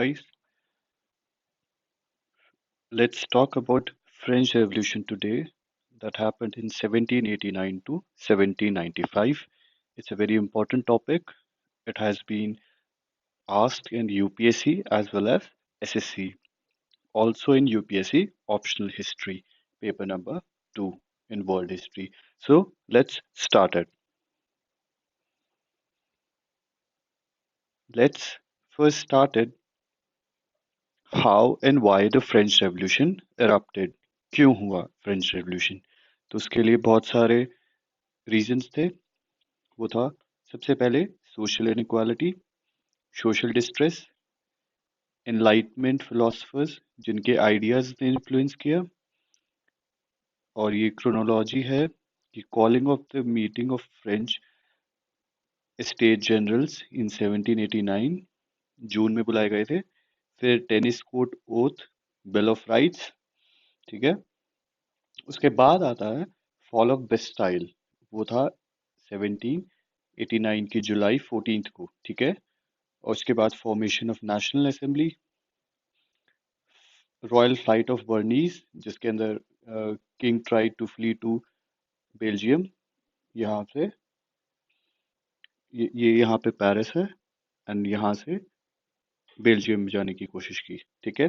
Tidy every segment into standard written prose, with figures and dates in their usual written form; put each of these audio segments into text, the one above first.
guys. Let's talk about French Revolution today that happened in 1789 to 1795. It's a very important topic. It has been asked in UPSC as well as SSC. Also in UPSC optional history, paper number 2 in world history. So let's start it. Let's first start it how and why the French revolution erupted. क्यों हुआ French revolution? तो उसके लिए बहुत सारे reasons थे. वो था सबसे पहले social inequality, social distress, enlightenment philosophers जिनके आइडियाज ने इन्फ्लुएंस किया. और ये क्रोनोलॉजी है कि calling of the meeting of French state generals in 1789 June में बुलाए गए थे. फिर tennis court oath, bill of rights. ठीक है. उसके बाद आता है फॉल ऑफ बेस्टाइल. वो था 1789 की जुलाई 14 को. ठीक है. और उसके बाद formation of national assembly, royal flight of Varennes जिसके अंदर king try to flee to Belgium. यहाँ से ये यहाँ पे पेरिस है एंड यहाँ से बेल्जियम में जाने की कोशिश की. ठीक है.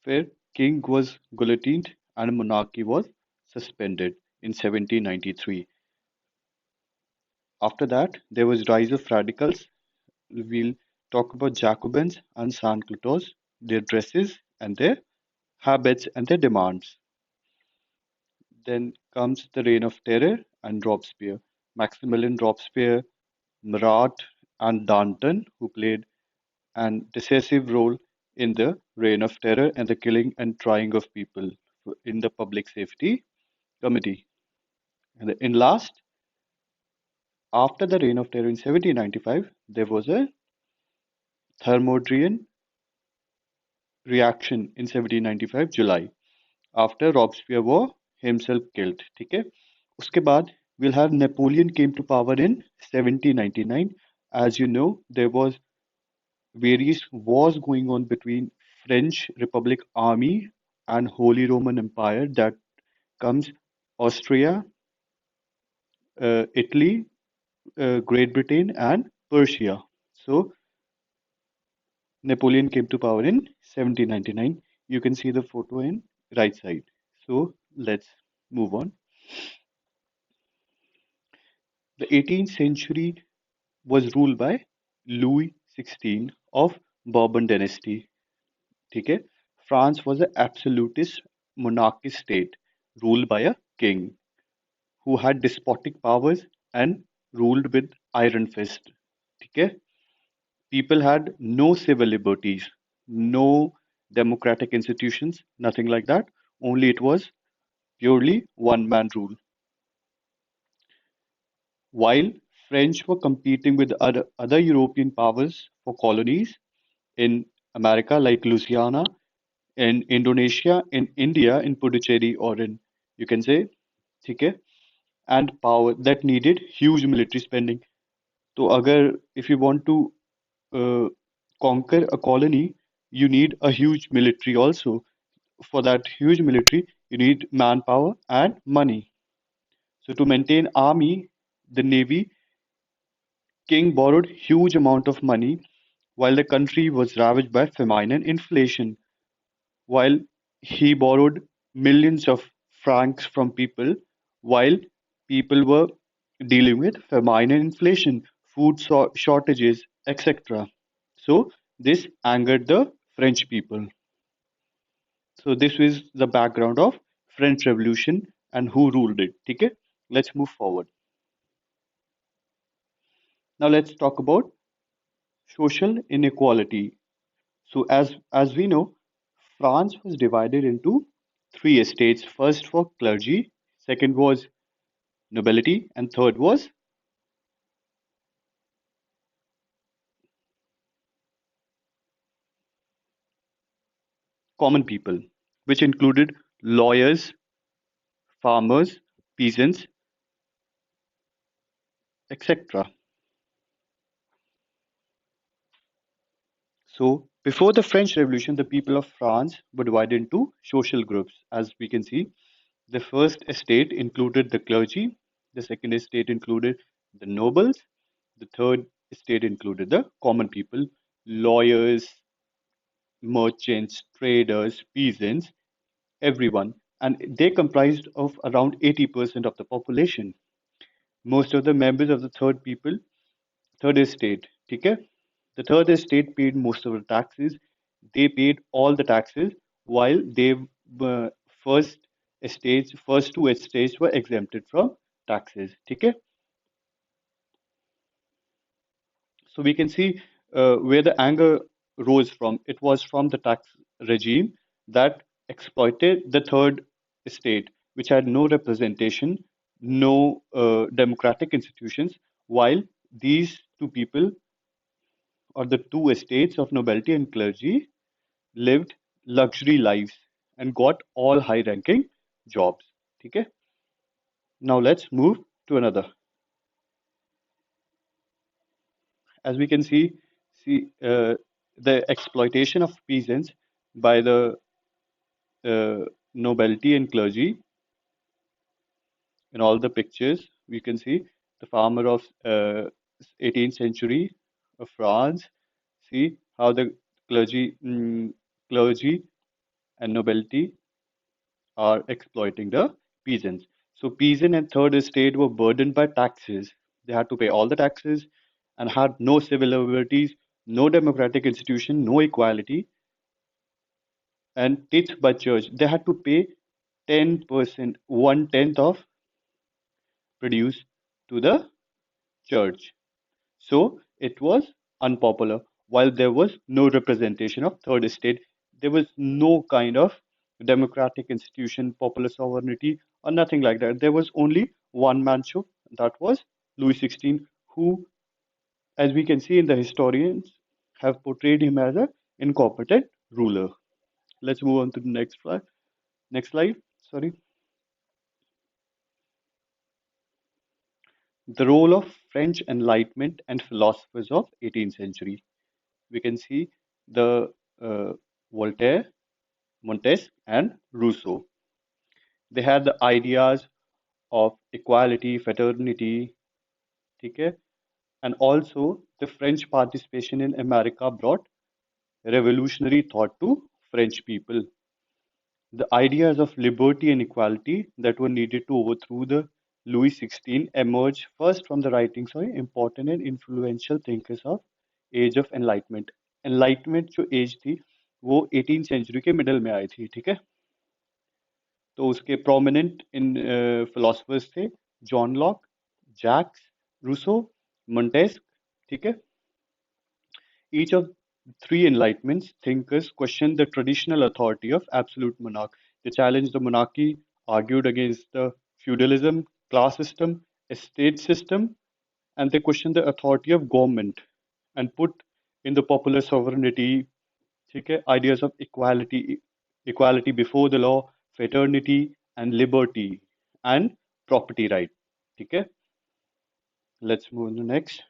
फिर king was guillotined and monarchy was suspended in 1793. After that, there was rise of radicals. We'll talk about Jacobins and Sans-Culottes, their dresses and their habits and their demands. Then comes the reign of terror and Robespierre. Maximilian Robespierre, Marat, and Danton, who played an decisive role in the reign of terror and the killing and trying of people in the Public Safety Committee. And in last, after the reign of terror in 1795, there was a Thermodorian reaction in 1795 July after Robespierre was himself killed. ठीक है. उसके बाद we'll have Napoleon came to power in 1799. As you know, there was various wars going on between French Republic Army and Holy Roman Empire that comes Austria, Italy, Great Britain, and Persia. So Napoleon came to power in 1799. You can see the photo in right side. So let's move on. The 18th century was ruled by Louis XVI of Bourbon dynasty. ठीक है. France was an absolutist monarchist state ruled by a king who had despotic powers and ruled with iron fist. ठीक है. People had no civil liberties, no democratic institutions, nothing like that. Only it was purely one man rule. While French were competing with other European powers for colonies in America, like Louisiana, in Indonesia, in India, in Puducherry, or in, you can say, ठीक है, and power that needed huge military spending. So, if you want to uh, conquer a colony, you need a huge military also. For that huge military, you need manpower and money. So to maintain army, the navy, king borrowed huge amount of money while the country was ravaged by famine and inflation. While he borrowed millions of francs from people, while people were dealing with famine and inflation, food shortages, etc. So this angered the French people. So this is the background of French Revolution and who ruled it. Okay, let's move forward. Now let's talk about social inequality. So as we know, France was divided into three estates. First for clergy, second was nobility, and third was common people, which included lawyers, farmers, peasants, etc. So before the French Revolution, the people of France were divided into social groups. As we can see, the first estate included the clergy, the second estate included the nobles, the third estate included the common people, lawyers, merchants, traders, peasants, everyone. And they comprised of around 80% of the population. Most of the members of the third estate, okay? The third estate paid most of the taxes. They paid all the taxes while they were first two estates were exempted from taxes. Okay? So we can see where the anger rose from. It was from the tax regime that exploited the third estate, which had no representation, no democratic institutions, while these two people or the two estates of nobility and clergy lived luxury lives and got all high ranking jobs. Okay? Now let's move to another. As we can see the exploitation of peasants by the nobility and clergy in all the pictures. We can see the farmer of 18th century of France. See how the clergy and nobility are exploiting the peasants. So peasant and third estate were burdened by taxes. They had to pay all the taxes and had no civil liberties, no democratic institution, no equality, and tithe by church. They had to pay 10%, 1/10 of produce to the church. So it was unpopular. While there was no representation of third estate, there was no kind of democratic institution, popular sovereignty, or nothing like that. There was only one man show, that was Louis XVI, who, as we can see in the historians, have portrayed him as an incompetent ruler. Let's move on to the next slide. Next slide. Sorry. The role of French Enlightenment and philosophers of 18th century. We can see the Voltaire, Montesquieu, and Rousseau. They had the ideas of equality, fraternity, okay? And also the French participation in America brought revolutionary thought to French people. The ideas of liberty and equality that were needed to overthrow the Louis XVI emerged first from the writings of important and influential thinkers of age of enlightenment. Enlightenment जो as थी वो 18 century के middle में आई थी ठीक है तो उसके प्रोमिनेंट इन फिलोसफर्स थे जॉन लॉक जैक्स रूसो मोंटेस्क ठीक है each of three enlightenments thinkers questioned the traditional authority of absolute monarch. They challenged the monarchy, argued against the feudalism, class system, estate system, and they questioned the authority of government and put in the popular sovereignty, okay, ideas of equality before the law, fraternity and liberty and property right. Okay, let's move on to next.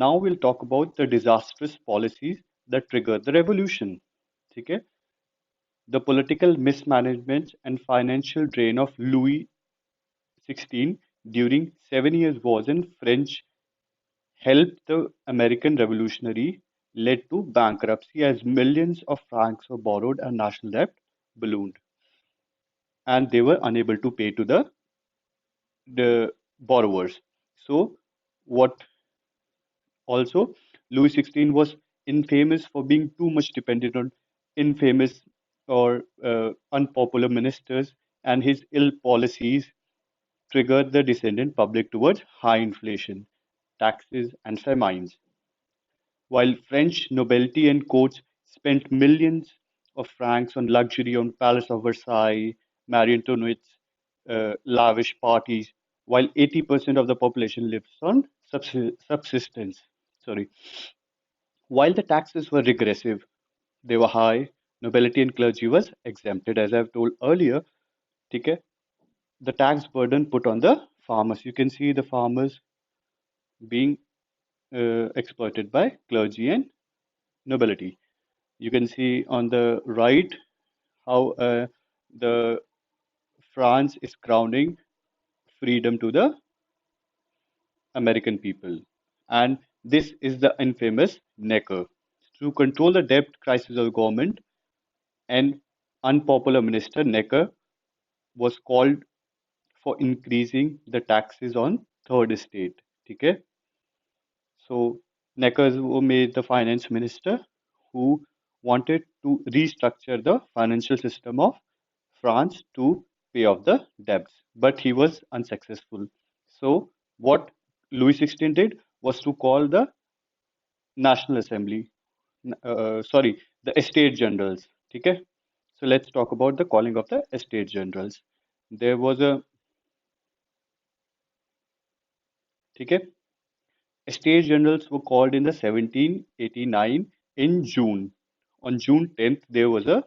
Now we'll talk about the disastrous policies that triggered the revolution. Okay, the political mismanagement and financial drain of Louis XVI during 7 years wars in French helped the American Revolutionary led to bankruptcy as millions of francs were borrowed and national debt ballooned. And they were unable to pay to the borrowers. So, what also Louis XVI was infamous for being too much dependent on infamous or unpopular ministers, and his ill policies triggered the descendant public towards high inflation, taxes, and famines. While French nobility and courts spent millions of francs on luxury on Palace of Versailles, Marie Antoinette's lavish parties, while 80% of the population lives on subsistence. Sorry. While the taxes were regressive, they were high, nobility and clergy was exempted, as I've told earlier. Okay? The tax burden put on the farmers. You can see the farmers being exploited by clergy and nobility. You can see on the right how the France is crowning freedom to the American people. And this is the infamous Necker. To control the debt crisis of the government, an unpopular minister, Necker, was called for increasing the taxes on third estate. Okay? So Necker was made the finance minister who wanted to restructure the financial system of France to pay off the debts, but he was unsuccessful. So what Louis XVI did was to call the National Assembly, sorry, the Estate Generals. Okay? So let's talk about the calling of the Estate Generals. There was a, okay, Estate Generals were called in the 1789 in June. On June 10th, there was a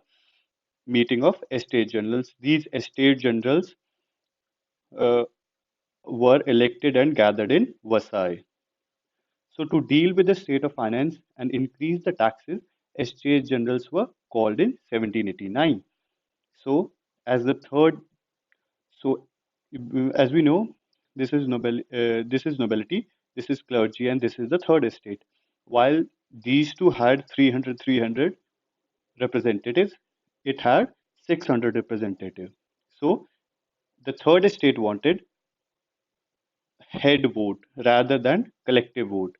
meeting of Estate Generals. These Estate Generals uh, were elected and gathered in Versailles. So, to deal with the state of finance and increase the taxes, Estate Generals were called in 1789. So, as the third, so as we know, this is nobility, this is clergy, and this is the third estate. While these two had 300 representatives, it had 600 representatives. So, the third estate wanted head vote rather than collective vote.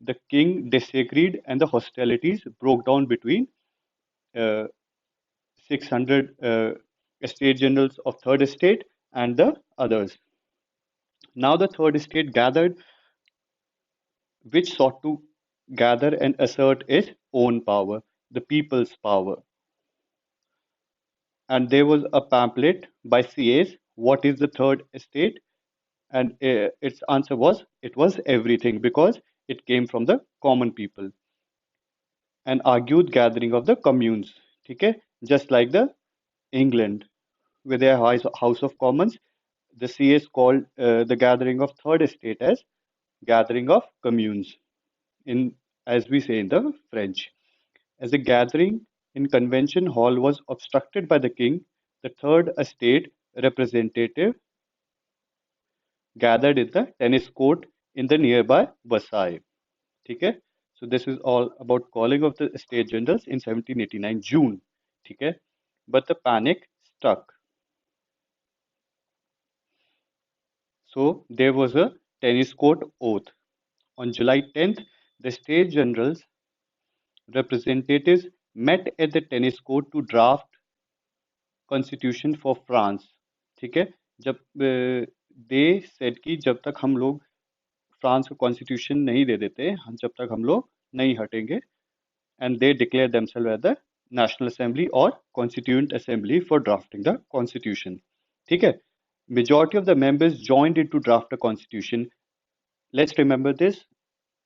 The king disagreed, and the hostilities broke down between uh, 600 estate generals of third estate and the others. Now, the third estate gathered, which sought to gather and assert its own power, the people's power. And there was a pamphlet by CAs, What is the Third Estate? And its answer was, it was everything because it came from the common people. An argued gathering of the communes, okay? Just like the England with their House of Commons, the CAs called the gathering of Third Estate as gathering of communes, in as we say in the French. As the gathering in Convention Hall was obstructed by the king, the Third Estate representative gathered in the tennis court in the nearby Versailles. Okay? So this is all about calling of the state generals in 1789 June. Okay? But the panic struck. So there was a tennis court oath. On July 10th, the state generals representatives met at the tennis court to draft constitution for France. ठीक है जब they said कि जब तक हम लोग France को constitution नहीं दे देते हम जब तक हम लोग नहीं हटेंगे and they declared themselves as the National Assembly or Constituent Assembly for drafting the constitution. ठीक है majority of the members joined in to draft a constitution. Let's remember this.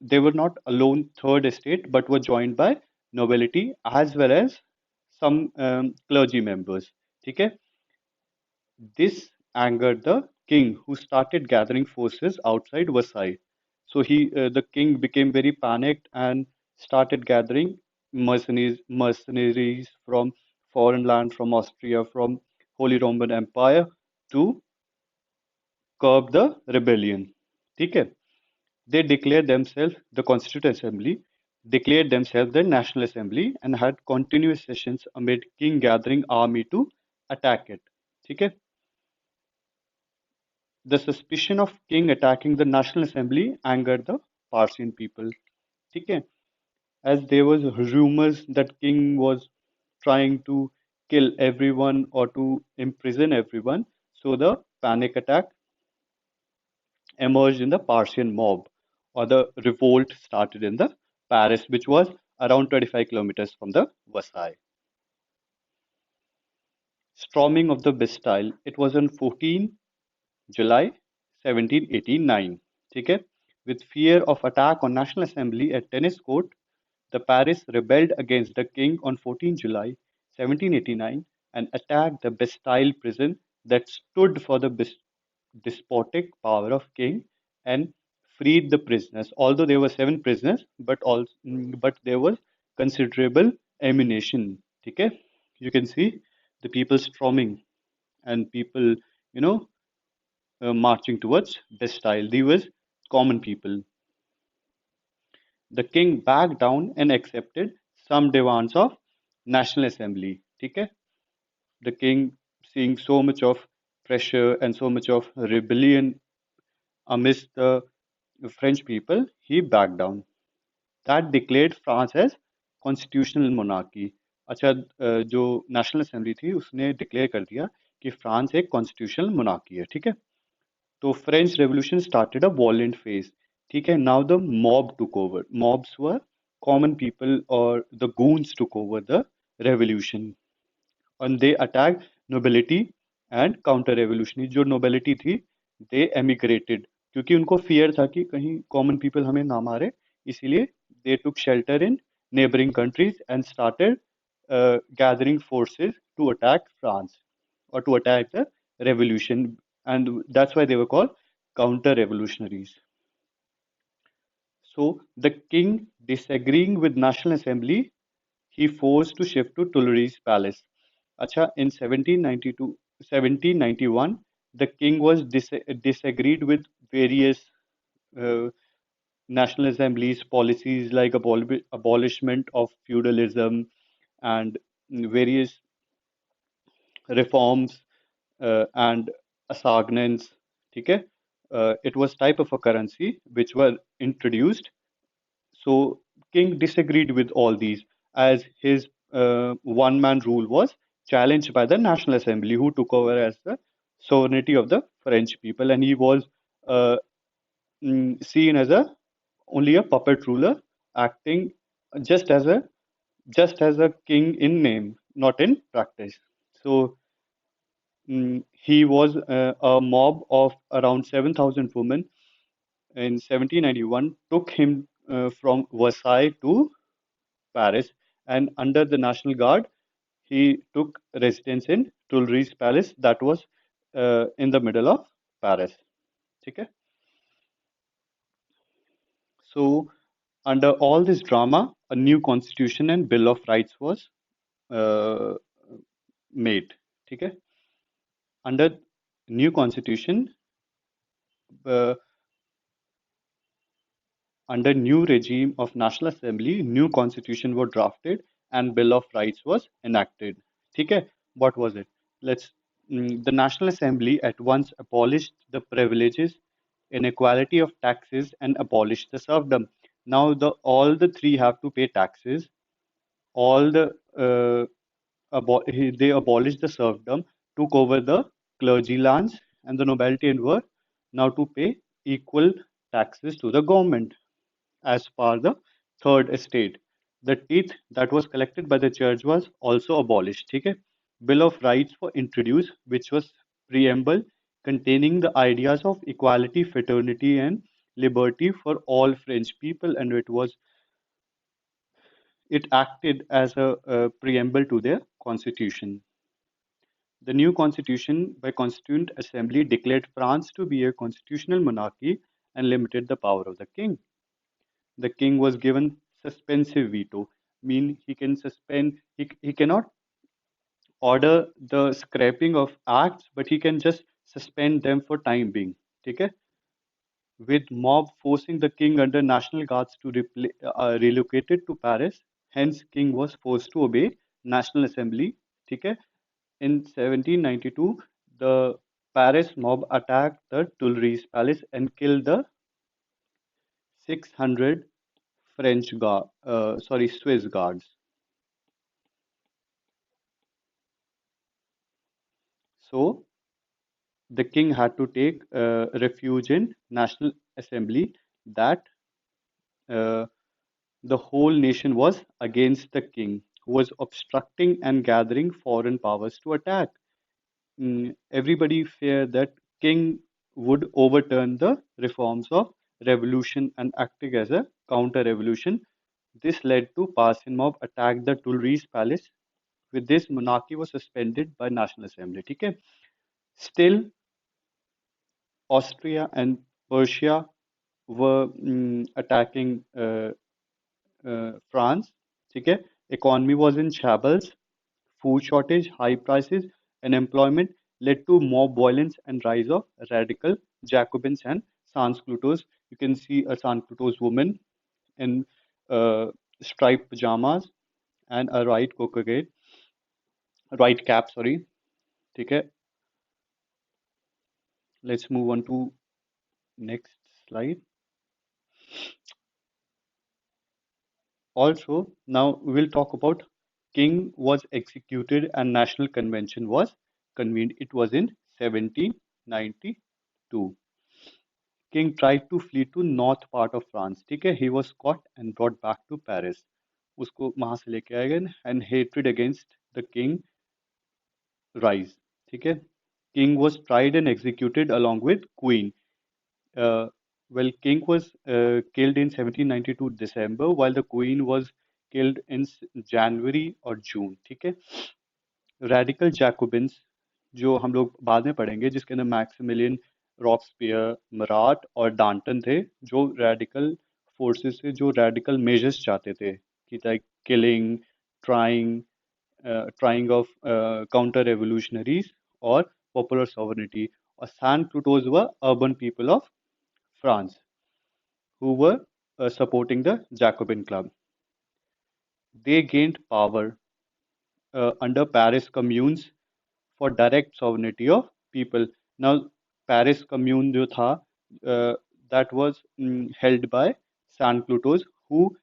They were not alone third estate but were joined by nobility as well as some clergy members. ठीक है This angered the king, who started gathering forces outside Versailles. So the king became very panicked and started gathering mercenaries from foreign land, from Austria, from Holy Roman Empire to curb the rebellion. ठीक है? They declared themselves the Constituent Assembly, declared themselves the National Assembly, and had continuous sessions amid king gathering army to attack it. ठीक है? The suspicion of king attacking the National Assembly angered the Parsian people. Okay? As there was rumors that king was trying to kill everyone or to imprison everyone, so the panic attack emerged in the Parsian mob, or the revolt started in the Paris, which was around 25 kilometers from the Versailles. Storming of the Bastille. It was on 14 July 1789. ठीक है? With fear of attack on National Assembly at Tennis Court, the Paris rebelled against the king on 14 July 1789 and attacked the Bastille prison that stood for the despotic power of king and freed the prisoners. Although there were seven prisoners, but there was considerable ammunition. Okay, you can see the people storming and people, you know, marching towards Bastille. They was common people. The king backed down and accepted some demands of National Assembly. Okay, the king, seeing so much of pressure and so much of rebellion amidst the French people, he backed down. That declared France as constitutional monarchy. अच्छा, जो national assembly थी उसने declare कर दिया कि France एक constitutional monarchy है. ठीक है, तो French revolution started a violent phase. ठीक है, now the mob took over. Mobs were common people और the goons took over the revolution and they attacked nobility and counter revolutionary. जो nobility थी they emigrated क्योंकि उनको fear था कि कहीं common people हमें ना मारे, इसीलिए they took shelter in neighboring countries and started gathering forces to attack France or to attack the revolution, and that's why they were called counter revolutionaries. So the king, disagreeing with National Assembly, he forced to shift to Tuileries Palace. Acha, in 1792, 1791, the king was disagreed with various uh, National Assembly's policies like abolishment of feudalism and various reforms and assignments. ठीक है? It was type of a currency which were introduced. So king disagreed with all these as his one-man rule was challenged by the National Assembly, who took over as the sovereignty of the French people, and he was uh, seen as a only a puppet ruler, acting just as a just as a king in name, not in practice. So he was a mob of around 7,000 women in 1791 took him from Versailles to Paris, and under the National Guard, he took residence in Tuileries Palace, that was in the middle of Paris. Okay? So, under all this drama, a new constitution and Bill of Rights was uh, made. Okay? Under new constitution, uh, under new regime of National Assembly, new constitution was drafted and Bill of Rights was enacted. Okay? What was it? Let's the National Assembly at once abolished the privileges, inequality of taxes, and abolished the serfdom. Now the all the three have to pay taxes. All the they abolished the serfdom, took over the clergy lands, and the nobility and were now to pay equal taxes to the government as per the third estate. The teeth that was collected by the church was also abolished. Okay? Bill of Rights were introduced, which was preamble containing the ideas of equality, fraternity, and liberty for all French people, and it acted as a preamble to their constitution. The new constitution by Constituent Assembly declared France to be a constitutional monarchy and limited the power of the king. The king was given suspensive veto, mean he can suspend, he cannot order the scrapping of acts, but he can just suspend them for time being. Okay? With mob forcing the king under national guards to relocated to Paris, hence king was forced to obey National Assembly. Okay? In 1792, the Paris mob attacked the Tuileries Palace and killed the 600 Swiss guards. So the king had to take refuge in National Assembly. That uh, the whole nation was against the king, who was obstructing and gathering foreign powers to attack. Everybody feared that king would overturn the reforms of revolution and acting as a counter revolution. This led to Parsin mob attack the Tuileries Palace. With this, monarchy was suspended by National Assembly. Okay? Still, Austria and Prussia were attacking France. ठीक है, economy was in shambles, food shortage, high prices, unemployment led to mob violence and rise of radical Jacobins and Sans-Culottes. You can see a Sans-Culottes woman in uh, striped pajamas and a right cap. Sorry, ठीक है. Let's move on to next slide. Also, now we'll talk about King was executed and National Convention was convened. It was in 1792. King tried to flee to north part of France. ठीक है, he was caught and brought back to Paris. उसको वहां से लेके आए गए and hatred against the king rise. ठीक है, King was tried and executed along with Queen. Uh, well, King was killed in 1792 December, while the Queen was killed in January or June. ठीक है, रेडिकल जैकोबिन्स जो हम लोग बाद में पढ़ेंगे, जिसके अंदर मैक्सिमिलियन, रॉब्सपियर, मराट और डांटन थे, जो रेडिकल फोर्सेस से जो रेडिकल मेजर्स चाहते थे कि like killing, trying trying of counter revolutionaries और पॉपुलर सॉवरेनिटी. और sans culottes were urban people of France who were supporting the Jacobin Club. They gained power under Paris communes for direct sovereignty of people. Now, Paris commune जो था, that was held by Saint Clotos, who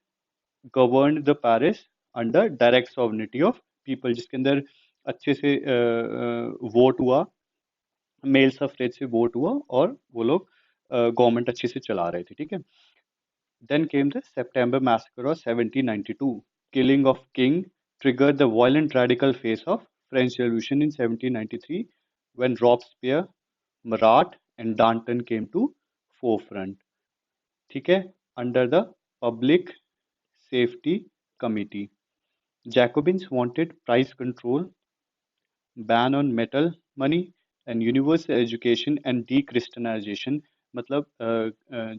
governed the Paris under direct sovereignty of people, जिसके अंदर अच्छे से vote हुआ, mail suffrage से vote हुआ और वो लोग गवर्नमेंट अच्छे से चला रहे थे. ठीक है. Then came the September Massacre of 1792. Killing of King triggered the violent radical phase of French Revolution in 1793 when Robespierre, Marat and Danton came to forefront. ठीक है, under the Public Safety Committee. Jacobins wanted price control, ban on metal money and universal education and de-Christianization. मतलब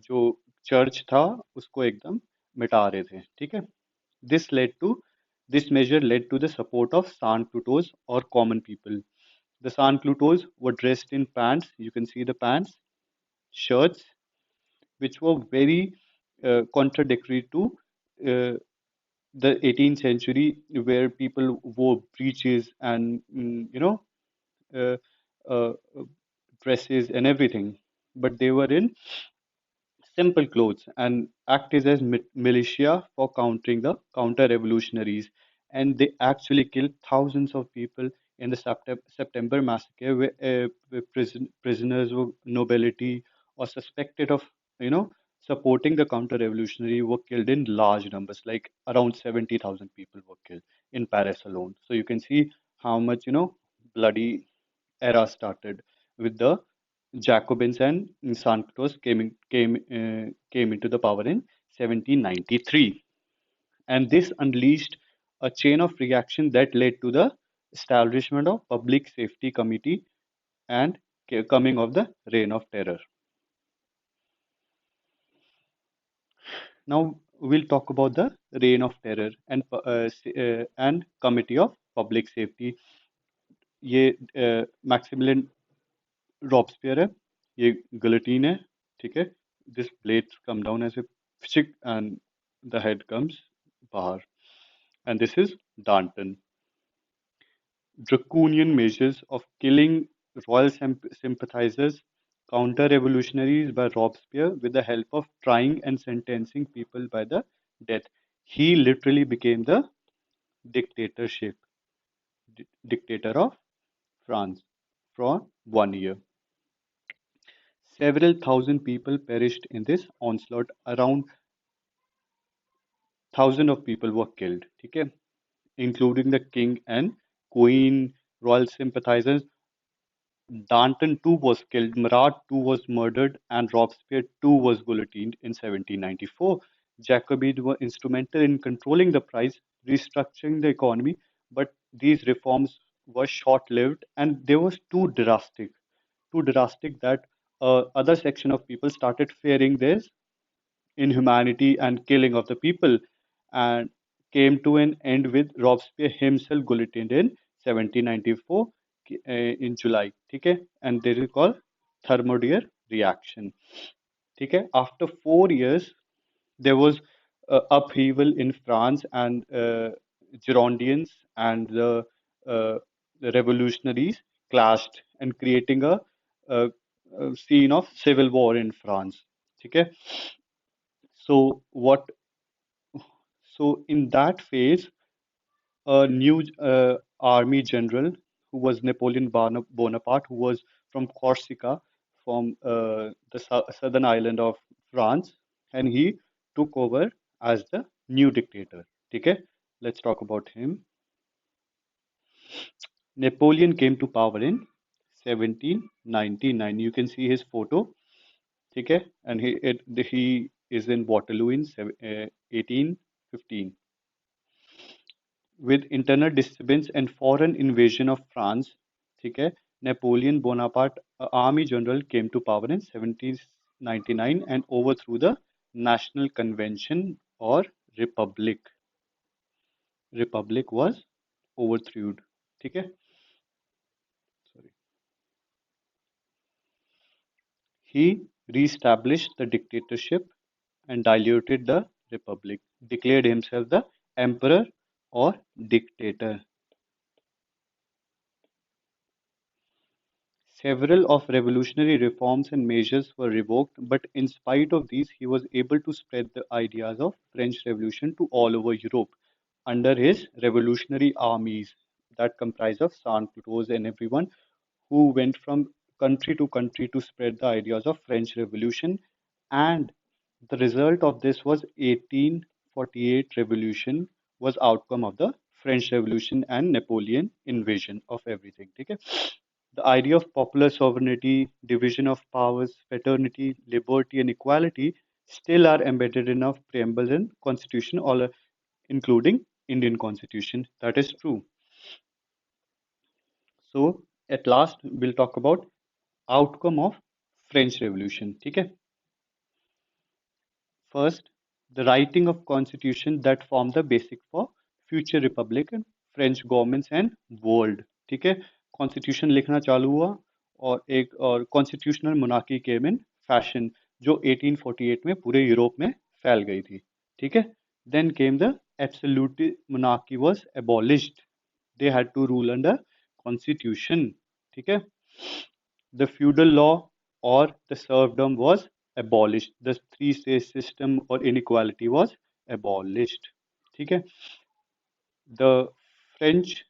जो church था उसको एकदम मिटा रहे थे. ठीक है. This led to this measure led to the support of Sans-Culottes or common people. The Sans-Culottes were dressed in pants. You can see the pants, shirts, which were very contradictory to uh, the 18th century, where people wore breeches and uh, uh, dresses and everything. But they were in simple clothes and acted as militia for countering the counter-revolutionaries. And they actually killed thousands of people in the September massacre, where prisoners of nobility or suspected of, supporting the counter-revolutionary were killed in large numbers, like around 70,000 people were killed in Paris alone. So you can see how much, bloody era started with the Jacobins and Santos came into the power in 1793, and this unleashed a chain of reaction that led to the establishment of Public Safety Committee and coming of the Reign of Terror. Now we'll talk about the Reign of Terror and Committee of Public Safety. ये Maximilian Robespierre है, ये guillotine है. ठीक है, this blades come down as a physic and the head comes bahar, and this is Danton. Draconian measures of killing royal sympathizers, counter-revolutionaries by Robespierre with the help of trying and sentencing people by the death. He literally became the dictatorship dictator of France for 1 year. Several thousand people perished in this onslaught. Around thousands of people were killed, ठीक है, including the king and queen, royal sympathizers. Danton too was killed, Marat too was murdered, and Robespierre too was guillotined in 1794. Jacobins were instrumental in controlling the price, restructuring the economy, but these reforms were short-lived and they were too drastic that other section of people started fearing this. inhumanity and killing of the people, and came to an end with Robespierre himself guillotined in 1794 in July. ठीक है, and this is called Thermidor reaction. ठीक है, after 4 years there was upheaval in France, and Girondins and the revolutionaries clashed and creating a, a scene of civil war in France. Okay, so what? So in that phase, a new army general who was Napoleon Bonaparte, who was from Corsica, from the southern island of France, and he took over as the new dictator. Okay, let's talk about him. Napoleon came to power in 1799. You can see his photo. Okay, and he is in Waterloo in 1815. With internal disturbance and foreign invasion of France, ठीक है, Napoleon Bonaparte, army general, came to power in 1799 and overthrew the National Convention or Republic. Republic was overthrown. ठीक है, sorry. He re-established the dictatorship and diluted the republic, declared himself the emperor or dictator. Several of revolutionary reforms and measures were revoked, but in spite of these, he was able to spread the ideas of French Revolution to all over Europe under his revolutionary armies that comprised of sans-culottes and everyone who went from country to country to spread the ideas of French Revolution. And the result of this was 1848 revolution was outcome of the French Revolution and Napoleon invasion of everything. Okay? The idea of popular sovereignty, division of powers, fraternity, liberty, and equality still are embedded in our preamble and constitution, all including Indian constitution. That is true. So at last, we'll talk about outcome of French Revolution. Okay? First, the writing of constitution that form the basic for future republican French governments and world. ठीक है, constitution लिखना चालू हुआ और constitutional monarchy came in fashion जो 1848 में पूरे Europe में फैल गई थी. ठीक है, then came the absolute monarchy was abolished. They had to rule under constitution. ठीक है, the feudal law or the serfdom was abolished. The three-stage system or inequality was abolished. ठीक है, the French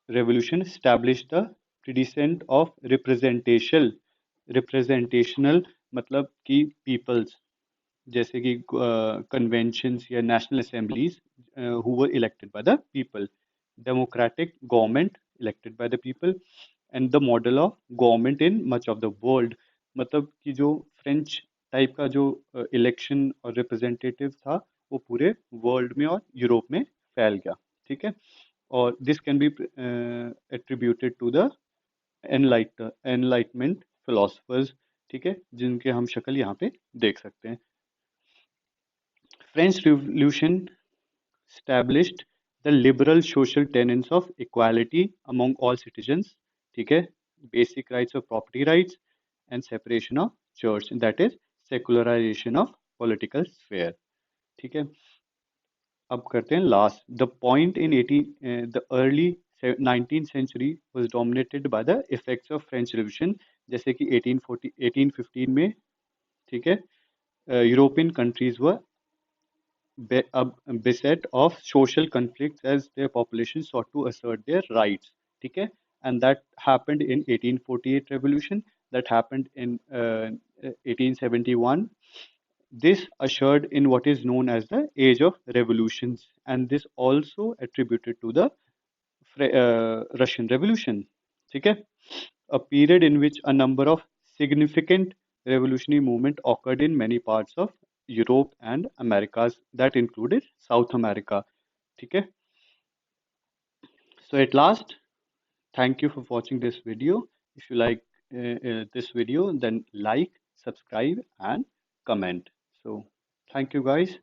Revolution established the precedent of representational मतलब कि peoples जैसे कि conventions या national assemblies who were elected by the people, democratic government elected by the people, and the model of government in much of the world. मतलब कि जो French type का जो इलेक्शन और रिप्रेजेंटेटिव था वो पूरे वर्ल्ड में और यूरोप में फैल गया. ठीक है, और this can be attributed to the enlightenment philosophers. ठीक है, जिनके हम शक्ल यहाँ पे देख सकते हैं. French revolution established the liberal social tenets of equality among all citizens. ठीक है, basic rights of property rights and separation of church, that is secularization of political sphere. ठीक है, अब करते हैं last. The point in 18 the early 19th century was dominated by the effects of French Revolution, जैसे कि 1815 में. ठीक है, European countries were beset of social conflicts as their population sought to assert their rights. ठीक है, and that happened in 1848 revolution, that happened in 1871. This ushered in what is known as the age of revolutions, and this also attributed to the Russian revolution. ठीक है, a period in which a number of significant revolutionary movement occurred in many parts of Europe and Americas, that included South America. ठीक है, so at last, thank you for watching this video. If you like this video, then like, subscribe, and comment. So Thank you, guys.